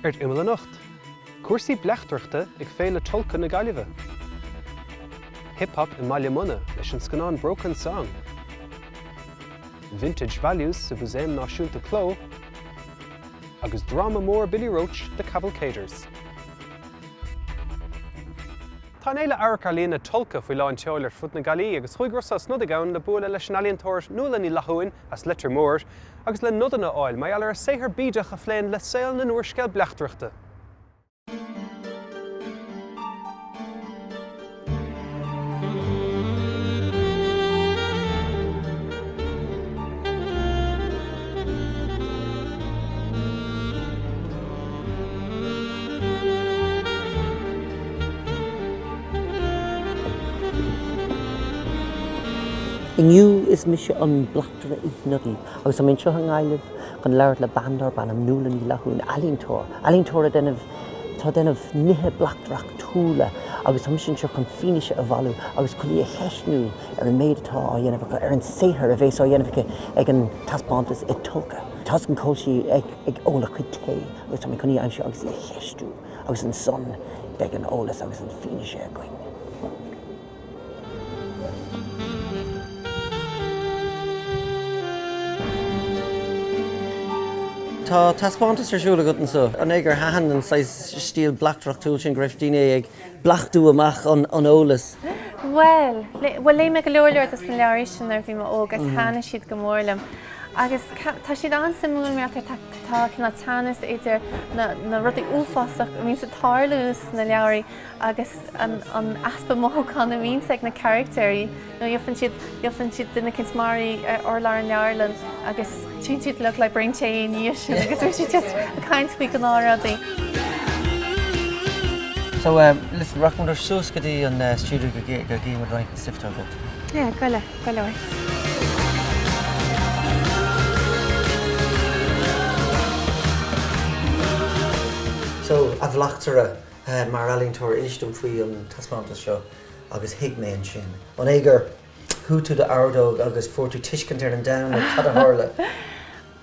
Imeall an Nacht. Cuasaí bleachtarachta ag féile tolca na Gaillimhe. Hip-hop Imeall leis an scanán Broken Song. Vintage Values sa Muséum Náisiúnta Cló. Agus drama mór Billy Roach The Cavalcaders. Tá éile airc ar líonna tolca faoi láin teoil ar fud na Gaillimhe agus chuig rosas nud a gabhain le buaile leis an ealaíontóir nua ní lathúin as litir mór agus le nudanna áil mai eall ar saothar bídeach a phléin le saoil na nuairsceil bleachtarachta. Inniu is mis an blachtere nudi. Agus am seo an gailh gan leir le bandar ban am núla ní lathún alíntóir. Alíntóir tá denmh nithe blachtarach túla agus am sin seo chun fineise a bhalú agus chulí a cheisnú ar an méid atá á dhéanamh ar an saothar a bhés á dhéanamh ag an taspáintas i tulca. Tás an cóilsí ag óla chuid té agus tá chuní an seo agus i cheistú agus an son ag an ólas agus an fineise a going. Tá taspáintas ar siúla gotain so. An éigear hahan an stíl blachtarach túil sin greibh daoine ag blachú amach an ólas. Well, lé me go leorleir as na leir sin ar bhí ógus hána siad go mórlam. Agus tá siad an sa múl mé tá cinna tanas idir na rudí úfásach mín sa tarlús na leabhraí agus an aspa mothán na mínsa na charactéirí. No dheoffann siad duna cinsmarí orlár an leabharlan agus tún siad look like brain té níos sin agus bhí siad just a caint faoi an áradí. So, listen, rockman ar sús go dtí an stúdiú go gíimid roiint an siftar go. Yeah, go le. So, a bhlachtere mar alíntóir inistúm faoi an taspáintas seo agus hiigméin sin. An éigear thuú de ardóg agus fuirtú tuiscint ar an dam ar cad a tharla.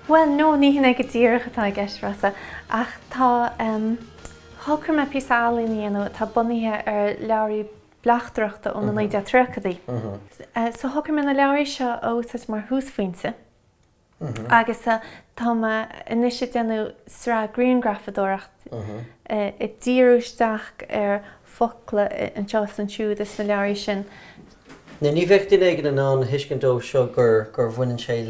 Well, no, ní hinna go dtíocha tá gceist rasa ach tá thugtar me písálaí anú tá bunithe ar leabhraí bleachtarachta ón na de trechadaí. So thugtar me na leabhraí seo ótas mar húsfaointe. Agus tá inise déanú srá greengrafadóireacht i ddíúisteach ar focail an teas an siúd is na leabhraí sin. Na ní bheith duine ag an thuiscintó seo gur bhaineann sé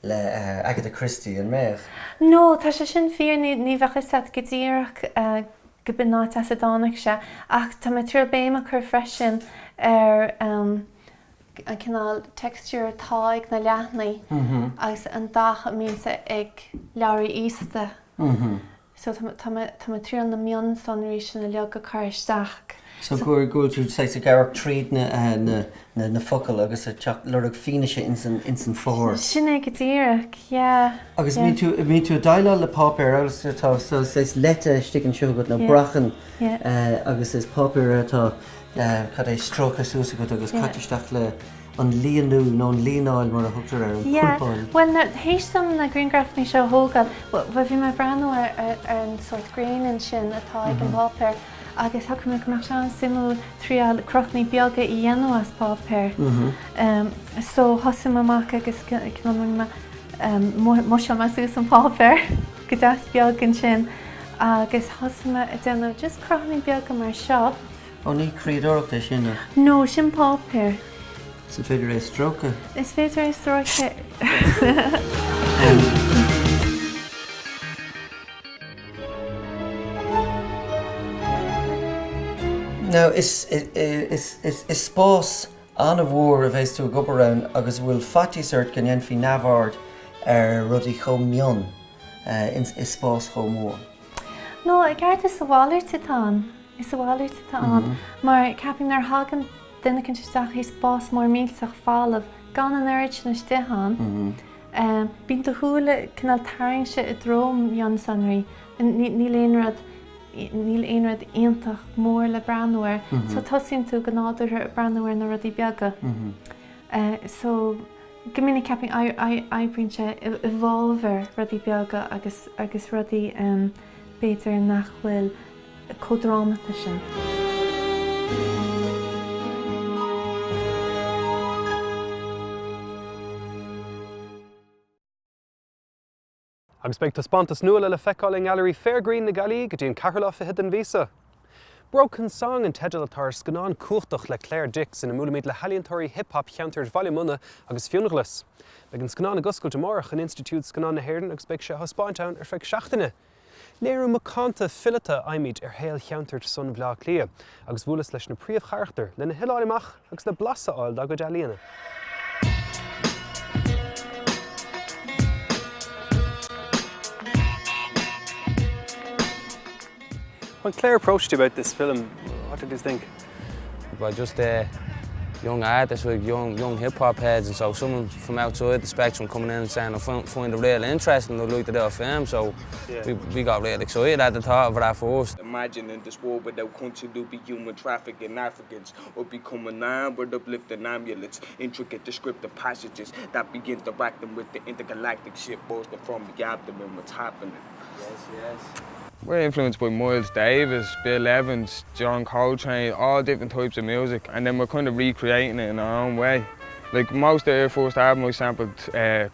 le Agatha Christie an méach? No, tá sé sin fíor ní bhecha set go dtíoach go bin náit as a dánach se ach tá me tíor béime chur freisin ar an cinál textúr táig na leathnaí agus an dacha mínsa ag leabhraí íosta. So tá me tíor na mion sonraí sin na leag go charisteach. So gúil tú a garach tríd na focail agus lurag fineise in san fór. Sinné go dtíoach, yeah. Agus mí tú daile le pápéir agus tá lete sticin siúgad na brachan agus is pápéir atá cad é strócha súsa go agus caiisteach le an líonú nó an líonáil mar a thugtar ar an cúpáil. Well, hééis sam na greengrafnaí seo thógad, bhí me breanú ar an sort green sin atá ag an pápéir. Agus ha me mar an simú tríal crochnaí beaga I dhéanú as pápéir. So thosim amach agus mo se me sús an pápéir go deas beaggan sin agus thosim a déanú just crochnaí beaga mar seo. Ó ní críadóireachta sin? No, sin pápéir. Is féidir é strócha? Is féidir é strócha. Now, is spás an a bhór a bheits tú go around agus bhfuil fatíseirt gan fi nabhard ar rudí chom mion is spás chom mór? No, I gceart is a bháir titán. Is a bháir titán. Mar caping ar hagan duine cinn teach is spás mór mílteach fálamh gan an airt na stihan. Bín do thuúla cinál taring se I dróm mion sanraí. Níl éonrad iontach mór le breanúir, so tosíonn tú go nádúir breanúir na rudí beaga. So Gimini capping I bring evolver ruddy beaga agus ruddy beidir nach bhfuil códrámata sin. Agus beag tá spantas nua le feiceáil in Gallery Fairgreen na Gaillimh go dtíon carla fi an vísa. Broken Song an teidir atá scanán cuachtach le Claire Dix ina múlamid le halaíontóirí hip-hop cheantar bhaile agus fiúnachlas. Beag an scanán a goscail demárach an Institút Scanán na HÉireann agus beag sé thospáinteann ar feadh seachtaine. Léirú macánta fillata aimid ar héal cheantar son bhlá clia, agus bhualas leis na príomhcharachtar le na hiláilimach agus le blasaáil dá go dealaíana. When Claire approached you about this film, what did you think? Well, just young artists, like young hip-hop heads, and so someone from outside the spectrum coming in and saying, I find it real interesting, I'd like to do a film, so we got really excited at the thought of that first. Imagine in this world without country to be human trafficking Africans, or become a non-word uplifting ambulance, intricate descriptive passages that begin to rack them with the intergalactic shit bursting from the abdomen, what's happening. Yes. We're influenced by Miles Davis, Bill Evans, John Coltrane, all different types of music, and then we're kind of recreating it in our own way. Like most of our first album I sampled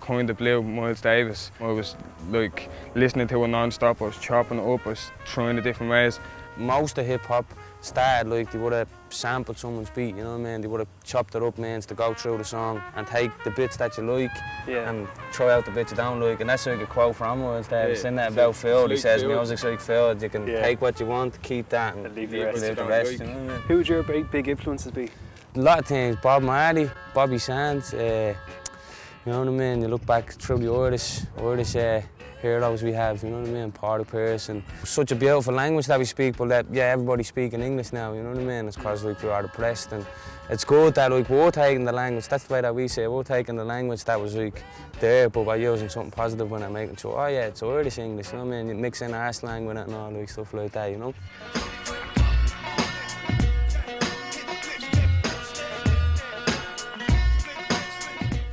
Kind of Blue, Miles Davis. I was like listening to it non-stop, I was chopping it up, I was trying it different ways. Most of hip-hop started like they would have sampled someone's beat, you know what I mean? They would have chopped it up, man, to go through the song and take the bits that you like and throw out the bits you don't like. And that's like a quote from Miles Davis in that about Phil. He says music's like Phil, you can take what you want, keep that and leave the rest. You know what I mean? Who would your big influences be? A lot of things, Bob Marley, Bobby Sands, you know what I mean? You look back through the Irish heroes we have, you know what I mean? Party Pearson. Such a beautiful language that we speak, but everybody's speaking English now, you know what I mean? It's because like, we are depressed, and it's good that like, we're taking the language, that's the way that we say it, we're taking the language that was like there, but by using something positive when I'm making sure, oh yeah, it's Irish English, you know what I mean? You mix in our slang with it and all like stuff like that, you know?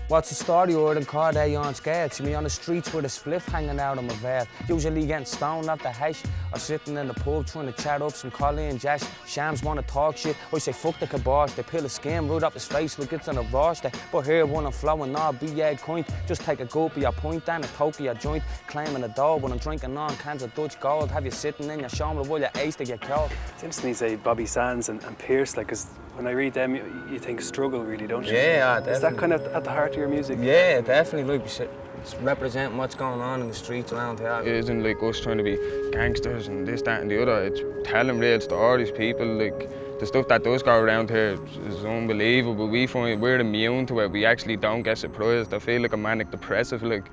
What's the story or in car there on scared? See me on the streets with a spliff hanging out of my veil. Usually getting stoned off the hash or sitting in the pub trying to chat up some Collie and Josh. Shams want to talk shit. I say fuck the kibosh. They peel the skin right up his face like it's on a wash. But here one I'm flowing all be coin. Just take a gulp of your point down a toke of your joint. Claiming the dough when I'm drinking on cans of Dutch gold. Have you sitting in your shoulder while your ace to get cold. It's interesting you say Bobby Sands and Pierce, like, because when I read them, you think struggle, really, don't you? Yeah, Is that kind of at the heart of your music? Yeah, definitely. Like, it's representing what's going on in the streets around here. It isn't like us trying to be gangsters and this, that and the other. It's telling real stories. People, like, the stuff that does go around here is unbelievable. We find we're immune to it. We actually don't get surprised. I feel like a manic depressive, like,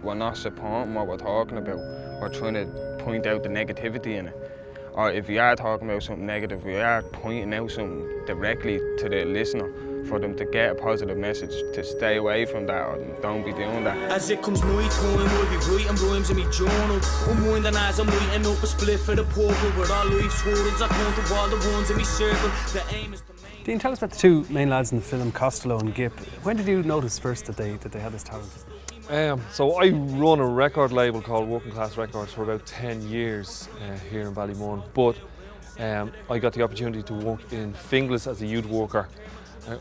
we're not supporting what we're talking about. We're trying to point out the negativity in it. Or if we are talking about something negative, we are pointing out something directly to the listener for them to get a positive message, to stay away from that or don't be doing that. As it comes night time, we'll be writing rhymes in me journal. Unwinding as I'm lighting up a split for the portal where all life's hurdles I count of all the ones in me circle. The aim is to make... Dean, tell us about the two main lads in the film, Costello and Gipp. When did you notice first that they had this talent? So I run a record label called Working Class Records for about 10 years here in Ballymun, but I got the opportunity to work in Finglas as a youth worker.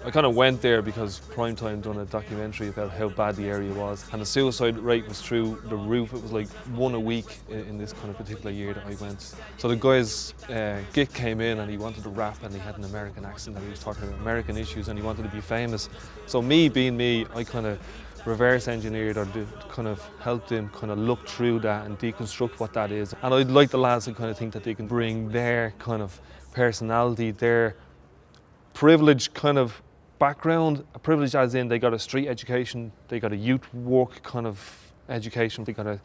I kind of went there because Primetime done a documentary about how bad the area was, and the suicide rate was through the roof. It was like one a week in this kind of particular year that I went. So the guys, Gick came in and he wanted to rap, and he had an American accent and he was talking about American issues and he wanted to be famous. So me being me, I kind of reverse engineered or kind of helped him kind of look through that and deconstruct what that is. And I'd like the lads to kind of think that they can bring their kind of personality, their privileged kind of background, a privilege as in they got a street education, they got a youth work kind of education, they got a,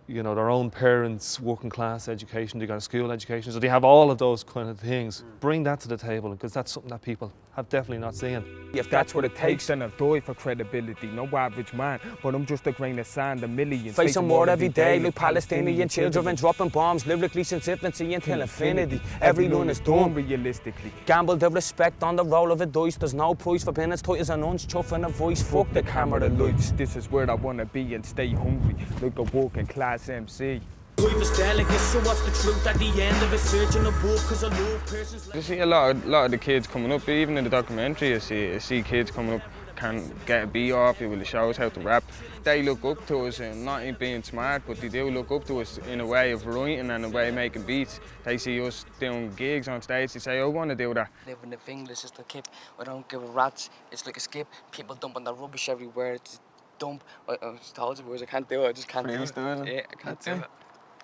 you know, their own parents' working class education, they got a school education, so they have all of those kind of things. Bring that to the table, because that's something that people have definitely not seen. If that's what it takes, then I've died for credibility. No average man, but I'm just a grain of sand, a million. Facing war every day, like Palestinian children dropping bombs, lyrically since infancy until infinity. Everyone is done realistically. Gamble the respect on the roll of a dice. There's no price for being as tight as an ounce, chuffing a voice. Fuck the camera lights. This is where I want to be and stay hungry, like a working class MC. Life is delicate, so what's the truth at the end of it? Searching a book cause I love persons. You see a lot of the kids coming up, even in the documentary, you see kids coming up can get a beat off you, will show us how to rap. They look up to us, and not in being smart, but they do look up to us in a way of writing and a way of making beats. They see us doing gigs on stage, they say, I want to do that. Living the English is the kip. I don't give a rat's. It's like a skip. People dumping the rubbish everywhere. It's dump. I told you boys, I can't do it. I just can't do it. Yeah, I can't do it.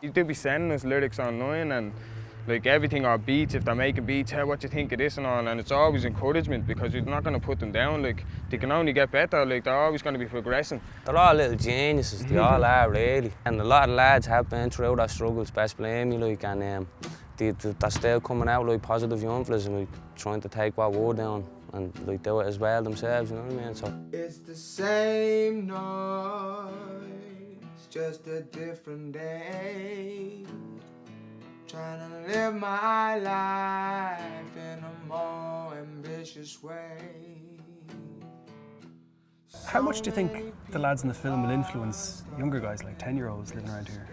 You do be sending us lyrics online and like everything or beats, if they're making beats, what do you think of this and all, and it's always encouragement because you're not going to put them down, like they can only get better, like they're always going to be progressing. They're all little geniuses, they all are really. And a lot of lads have been through their struggles, best blame me, like, and they're still coming out like positive young fellas and like trying to take what we're doing and like do it as well themselves, you know what I mean? So it's the same noise, just a different day. Trying to live my life in a more ambitious way. How much do you think the lads in the film will influence younger guys, like 10-year-olds living around here?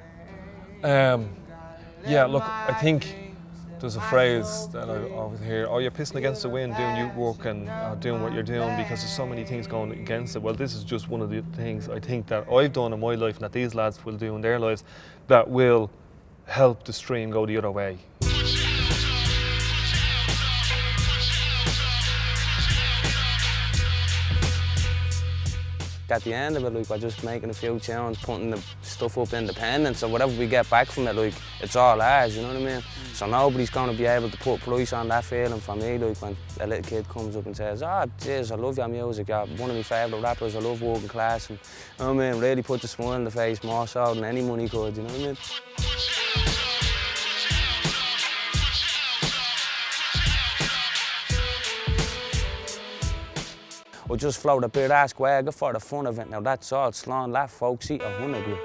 Yeah, look, I think there's a phrase that I always hear, oh, you're pissing against the wind doing youth work and doing what you're doing because there's so many things going against it. Well, this is just one of the things I think that I've done in my life and that these lads will do in their lives that will help the stream go the other way. at the end of it, like, we're just making a few tunes, putting the stuff up independent, so whatever we get back from it, like, it's all ours, you know what I mean? So nobody's going to be able to put a price on that feeling for me, like, when a little kid comes up and says, oh, jeez, I love your music, you're one of my favourite rappers, I love Working Class, and, you know what I mean, really puts a smile on the face more so than any money could, you know what I mean? Or just float a bit of swagger for the fun of it. Now that's all. Slán laugh, folks, eat 100 of you.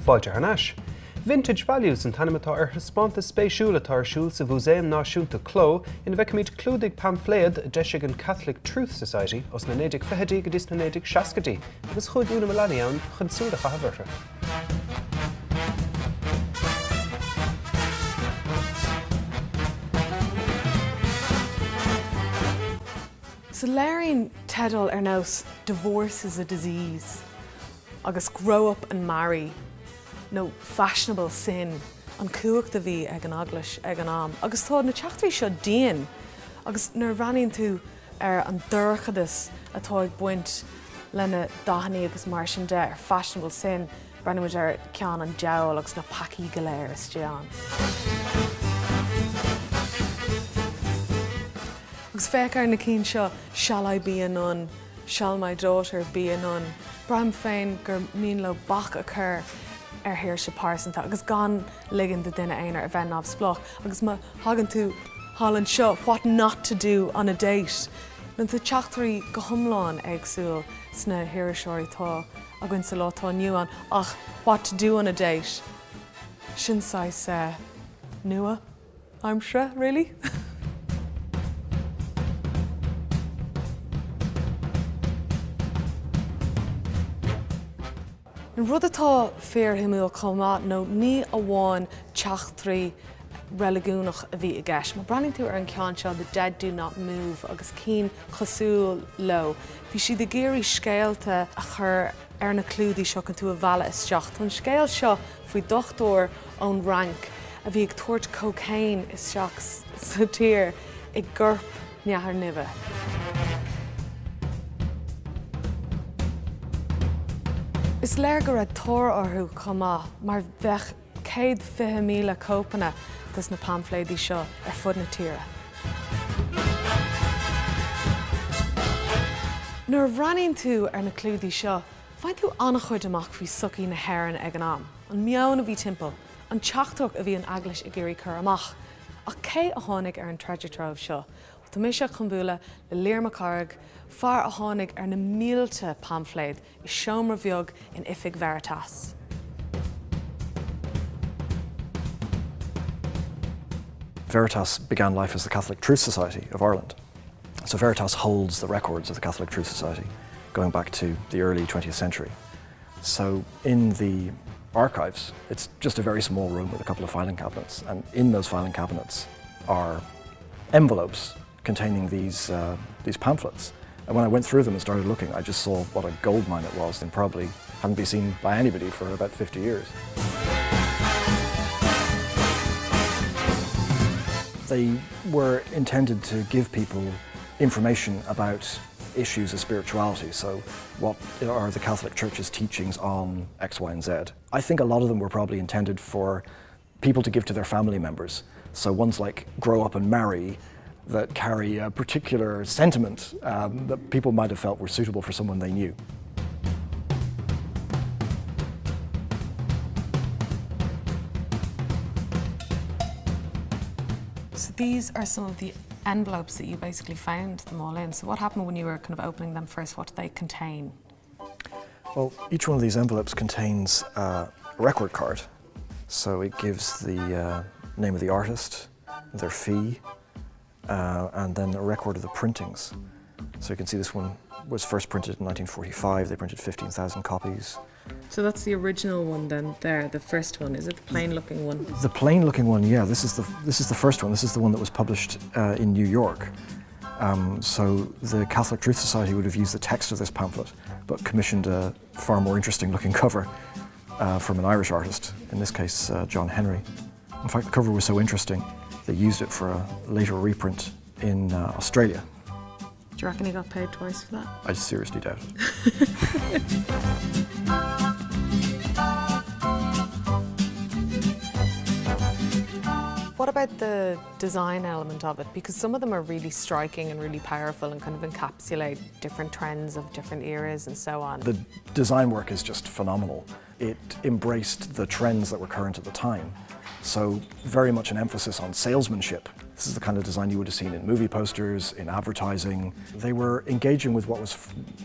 Fáilte Harnash. Vintage values an tanimetá responsta spéisiúla tarsúil sa Muséum Náisiúnta Cló in bheicimid clúdig pamphléad deisig an Catholic Truth Society os na 1950 go dtí na 1960 agus chud úna Melania an chun súda chahabharta. So Léiríonn Tedal ar nós divorce is a disease agus grow up and marry. No fashionable sin an cuacht a bhí ag an aglas ag an am. Agus tá na teachtaí seo daon agus nuair bhraíonn tú ar an dúrchadas atá ag buint lena daithní agus mar sin de ar fashionable sin brenimid ar ceann an deall agus na pací go léir is dean. Agus féicear na cín seo, shall I be a nun? Shall my daughter be a nun? Bram féin gur mín le bach a chur ar hir se pásanta, agus gan ligan de duine éonar a bheith námh sploch, agus má hagann tú hálann seo what not to do on a date. Na tá teachtarí go thomláin agsúil sna hiiriseoirí a gcuin sa látá nniuan ach what to do on a date. Sin sais nua, I'm sure, really? An rud atá fear Imeall comá nó ní amháin teachtarí religúnach a bhí i gceist. Má breann tú ar an ceann seo The Dead Do Not Move agus cín cosúil lo. Bhí si de géirí scéalta a chur ar na clúdaí seo chun tú a bhealach isteach. Tá an scéal seo faoi dochtúir ón rank a bhí ag tuairt cocaine isteach sa tír ag gurp neathair nimhe. Is léir go raibh tóir orthú comá mar bheith 150,000 cópanna dus na pamphléidí seo ar fud na tíre. Nuair bhraíonn tú ar na clúdaí seo, fainn tú annach chuid amach faoi sucaí na hÉireann ag an am, an meabhainn a bhí timpeall, an teachtach a bhí an eaglas i gcéirí chur amach, ach cé a tháinig ar an treasure trove seo. Tá mé seo chumbuaile le léarmacáirg far a tháinig ar na mílte pamphléid I seomra bheag in Ifig Veritas. Veritas began life as the Catholic Truth Society of Ireland. So Veritas holds the records of the Catholic Truth Society going back to the early 20th century. So in the archives, it's just a very small room with a couple of filing cabinets, and in those filing cabinets are envelopes containing these pamphlets. And when I went through them and started looking, I just saw what a gold mine it was, and probably hadn't been seen by anybody for about 50 years. They were intended to give people information about issues of spirituality. So what are the Catholic Church's teachings on X, Y, and Z? I think a lot of them were probably intended for people to give to their family members. So ones like grow up and marry that carry a particular sentiment that people might have felt were suitable for someone they knew. So these are some of the envelopes that you basically found them all in. So what happened when you were kind of opening them first? What do they contain? Well, each one of these envelopes contains a record card. So it gives the name of the artist, their fee, and then a record of the printings. So you can see this one was first printed in 1945. They printed 15,000 copies. So that's the original one then there, the first one. Is it the plain looking one? The plain looking one, yeah, this is the first one. This is the one that was published in New York. So the Catholic Truth Society would have used the text of this pamphlet, but commissioned a far more interesting looking cover from an Irish artist, in this case John Henry. In fact, the cover was so interesting, they used it for a later reprint in Australia. Do you reckon he got paid twice for that? I seriously doubt it. What about the design element of it? Because some of them are really striking and really powerful and kind of encapsulate different trends of different eras and so on. The design work is just phenomenal. It embraced the trends that were current at the time. So very much an emphasis on salesmanship. This is the kind of design you would have seen in movie posters, in advertising. They were engaging with what was,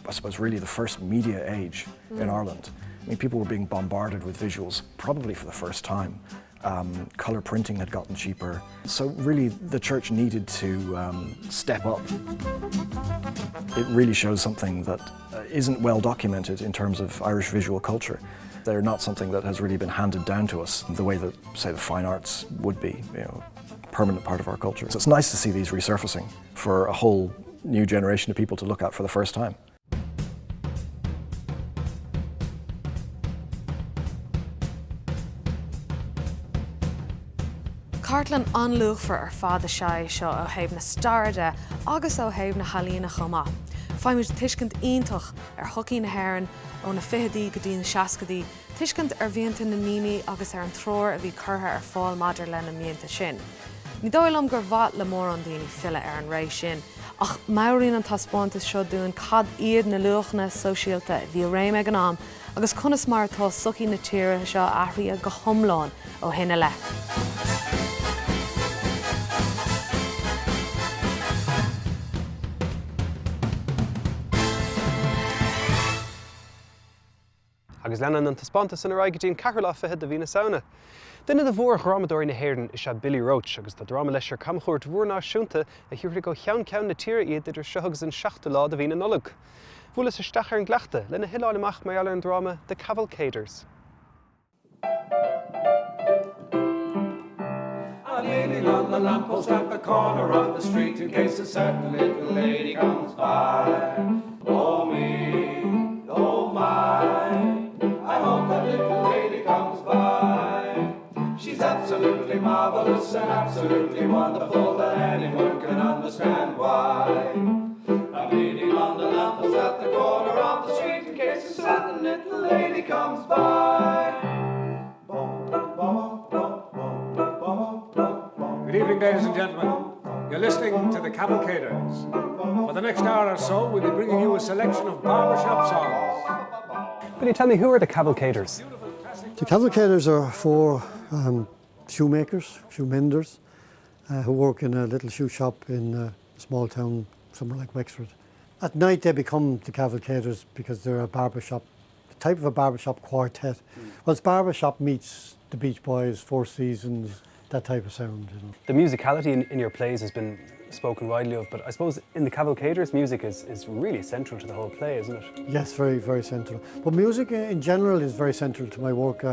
I suppose, really the first media age in Ireland. I mean, people were being bombarded with visuals probably for the first time. Colour printing had gotten cheaper. So really the church needed to step up. It really shows something that isn't well documented in terms of Irish visual culture. They're not something that has really been handed down to us the way that, say, the fine arts would be, you know, a permanent part of our culture. So it's nice to see these resurfacing for a whole new generation of people to look at for the first time. Cartlan anluch for ar fada shai seo ó thaobh na starda agus ó thaobh na halína chomá. Feimid tuiscint iontoch ar thucaí na hÉireann ó na fihidí go dtí na seascadaí, tuiscint ar bhíonta na míní agus ar an tróir a bhí curtha ar fáil maidir le na míonta sin. Ní dóilm gur bhat le mór an daoine fille ar an rééis sin, ach mairríonn an taspáintas seo dún cad iad na luachna sosialta bhí réim ag an am, agus conas mar atá sucaí na tíre seo aithrí a go thomláin ó hinne le. Agus leanana an taspántas in aráig go dtíon cathair fithe do bhí na saona. Duine de bhór ghramadóirí na hÉireann is se Billy Roach agus tá drama leis ar camchúirt mhuir náisiúnta a thiúrtha go cheann ceann na tíre iad idir seogus an 7 lá do bhí na nullag. Bhualas isteach ar an gleachta lena hiáil amach mar eall ar an drama The Cavalcaders. I'm leaning on the lamppost at the corner of the street in case a certain little lady comes by. Oh me, oh my, I hope that little lady comes by. She's absolutely marvelous and absolutely wonderful that anyone can understand why. I'm leaning on the lamppost at the corner of the street in case a certain little lady comes by. Good evening, ladies and gentlemen. You're listening to the Cavalcaders. For the next hour or so, we'll be bringing you a selection of barbershop songs. Can you tell me, who are the Cavalcaders? The Cavalcaders are 4 shoemakers, shoe menders, who work in a little shoe shop in a small town somewhere like Wexford. At night they become the Cavalcaders because they're a barbershop, the type of a barbershop quartet. Well, it's barbershop meets the Beach Boys, Four Seasons, that type of sound. The musicality in your plays has been spoken widely of, but I suppose in the Cavalcaders, music is really central to the whole play, isn't it? Yes, very, very central. But music in general is very central to my work.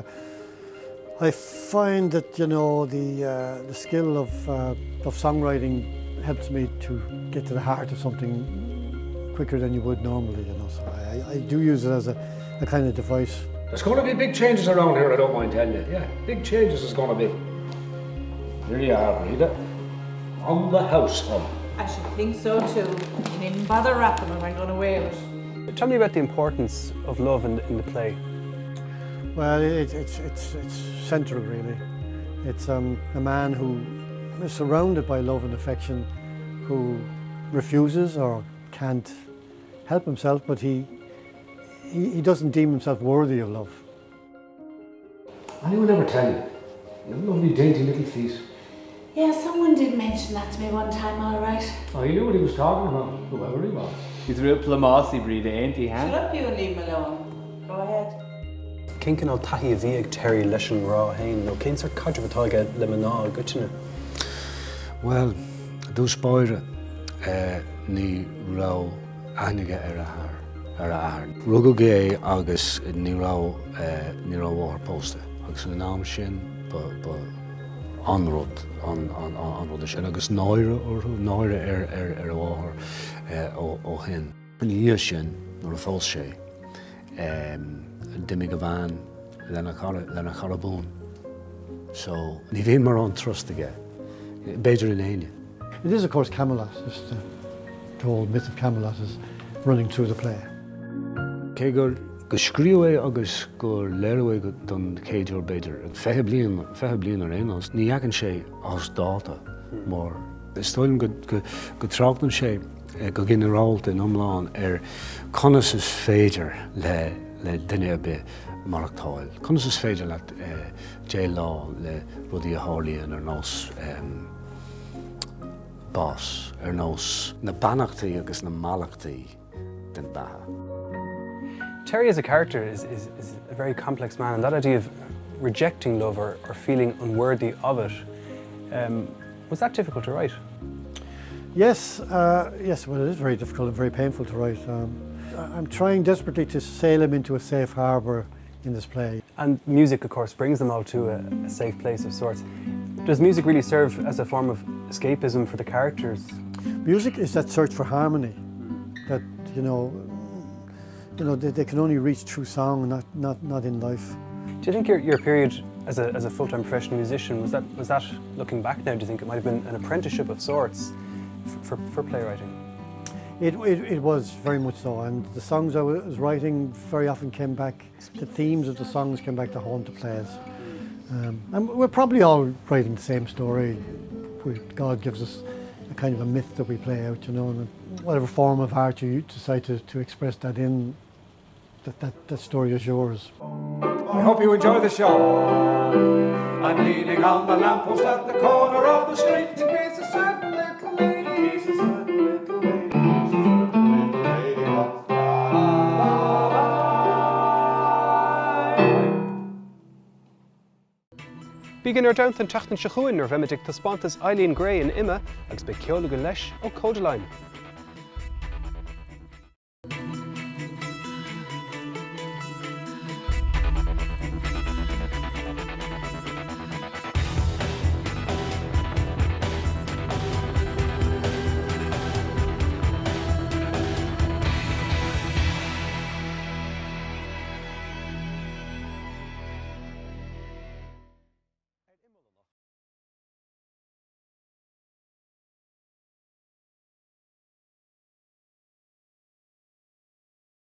I find that, the skill of songwriting helps me to get to the heart of something quicker than you would normally, So I do use it as a kind of device. There's going to be big changes around here, I don't mind telling you. Yeah, big changes is going to be. Here you are, Rita. On the house home. I should think so too. You needn't bother rapping when I'm going away with it. Tell me about the importance of love in the play. Well, it's central, really. It's a man who is surrounded by love and affection, who refuses or can't help himself, but he doesn't deem himself worthy of love. Anyone ever tell you? You have lovely, dainty little feet. Yeah, someone did mention that to me one time, all right. Oh, you knew what he was talking about, whoever he was. He's a real Plamassy breed, ain't he, huh? Shut up, you, and leave him alone. Go ahead. Cincan ó taithí a bhí ag Terry leis an rá hain, nó cén sort cadre atá aige le mná goiteanna? Well, dús spáire ní rá ainige ar a Rugó gé agus ní rá bhhar pósta. Agus an nám sin anrod sin agus náire ar a bhhar ó hin. An í sin nuair a fós sé dimig a bhain lena charabún. So ní bhíon mar an trust aige. Beidir in aine. It is, of course, Camelot. Just the whole myth of Camelot is running through the play. Cé gur scríú agus gur léirú go don céidir beidir. Fethe bliain ar aonas, ní dheacann sé as dáta mar. Is stoilm go tráchtan sé go gineráilta in omláin ar conas is féidir le duine be marachtáil. Conas is féidir le dé lá le rudí a hálíonn ar nós bás, ar nós na banachtaí agus na malachtaí den batha. Terry as a character is a very complex man, and that idea of rejecting love or feeling unworthy of it, was that difficult to write? Yes, well, it is very difficult and very painful to write. I'm trying desperately to sail him into a safe harbour in this play. And music, of course, brings them all to a safe place of sorts. Does music really serve as a form of escapism for the characters? Music is that search for harmony, that, they can only reach through song, not in life. Do you think your period as a full-time professional musician, was that looking back now, do you think it might have been an apprenticeship of sorts for playwriting? It was very much so, and the songs I was writing very often came back, the themes of the songs came back to haunt the plays. And we're probably all writing the same story. God gives us a kind of a myth that we play out, and whatever form of art you decide to express that in, that story is yours. I hope you enjoy the show. I'm leaning on the lamppost at the corner of the street in case a certain little lady, Bígan ar daint an teachtain se chuin ar bheimidigh taspántas Eileen Gray in Imeall agus be ceola go leis ó Códaline.